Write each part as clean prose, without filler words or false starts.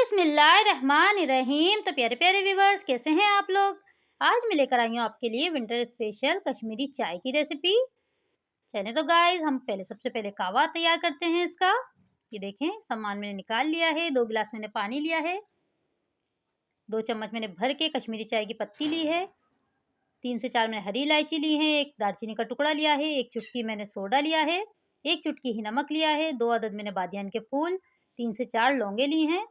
बिस्मिल्लाहिर्रहमानिर्रहीम। तो प्यारे प्यारे व्यूवर्स, कैसे हैं आप लोग। आज मैं लेकर आई हूँ आपके लिए विंटर स्पेशल कश्मीरी चाय की रेसिपी। चलिए तो गाइस, हम सबसे पहले कावा तैयार करते हैं इसका। ये देखें, सामान मैंने निकाल लिया है। 2 गिलास मैंने पानी लिया है। 2 चम्मच मैंने भर के कश्मीरी चाय की पत्ती ली है। 3 से 4 मैंने हरी इलायची ली है। 1 दालचीनी का टुकड़ा लिया है। 1 चुटकी मैंने सोडा लिया है। 1 चुटकी ही नमक लिया है। 2 अदद मैंने बादियान के फूल, 3 से 4 लौंगे ली हैं।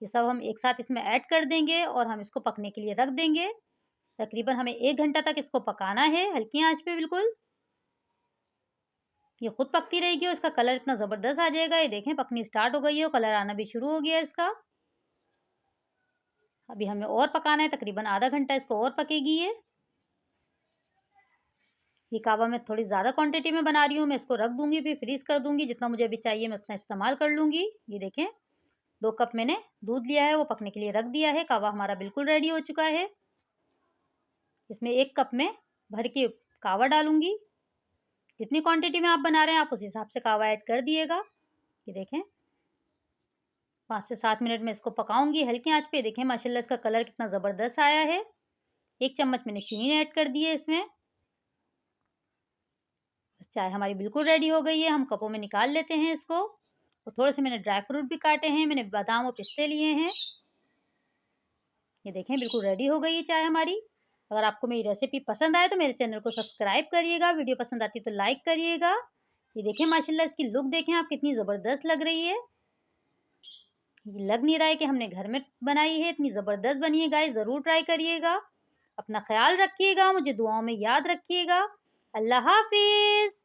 ये सब हम एक साथ इसमें ऐड कर देंगे और हम इसको पकने के लिए रख देंगे। तकरीबन हमें 1 घंटा तक इसको पकाना है, हल्की आंच पे बिल्कुल। ये खुद पकती रहेगी और इसका कलर इतना ज़बरदस्त आ जाएगा। ये देखें, पकनी स्टार्ट हो गई है और कलर आना भी शुरू हो गया है इसका। अभी हमें और पकाना है, तकरीबन आधा घंटा इसको और पकेगी ये। ये कावा मैं थोड़ी ज़्यादा क्वांटिटी में बना रही हूँ। मैं इसको रख दूँगी, फिर फ्रीज़ कर दूँगी। जितना मुझे अभी चाहिए मैं उतना इस्तेमाल कर लूँगी। ये देखें, 2 कप मैंने दूध लिया है, वो पकने के लिए रख दिया है। कावा हमारा बिल्कुल रेडी हो चुका है। इसमें 1 कप में भर के कावा डालूँगी। जितनी क्वांटिटी में आप बना रहे हैं, आप उस हिसाब से कावा ऐड कर दिएगा। ये देखें, 5 से 7 मिनट में इसको पकाऊँगी हल्की आँच पे। देखें माशाल्लाह इसका कलर कितना ज़बरदस्त आया है। 1 चम्मच मैंने चीनी ऐड कर दी है इसमें। चाय हमारी बिल्कुल रेडी हो गई है। हम कपों में निकाल लेते हैं इसको। और थोड़े से मैंने ड्राई फ्रूट भी काटे हैं। मैंने बादाम और पिस्ते लिए हैं। ये देखें, बिल्कुल रेडी हो गई है चाय हमारी। अगर आपको मेरी रेसिपी पसंद आए तो मेरे चैनल को सब्सक्राइब करिएगा। वीडियो पसंद आती है तो लाइक करिएगा। ये देखें माशाल्लाह इसकी लुक देखें आप, कितनी ज़बरदस्त लग रही है। ये लग नहीं रहा है कि हमने घर में बनाई है। इतनी ज़बरदस्त बनी है गाइस, ज़रूर ट्राई करिएगा। अपना ख्याल रखिएगा, मुझे दुआओं में याद रखिएगा। अल्लाह हाफ़िज़।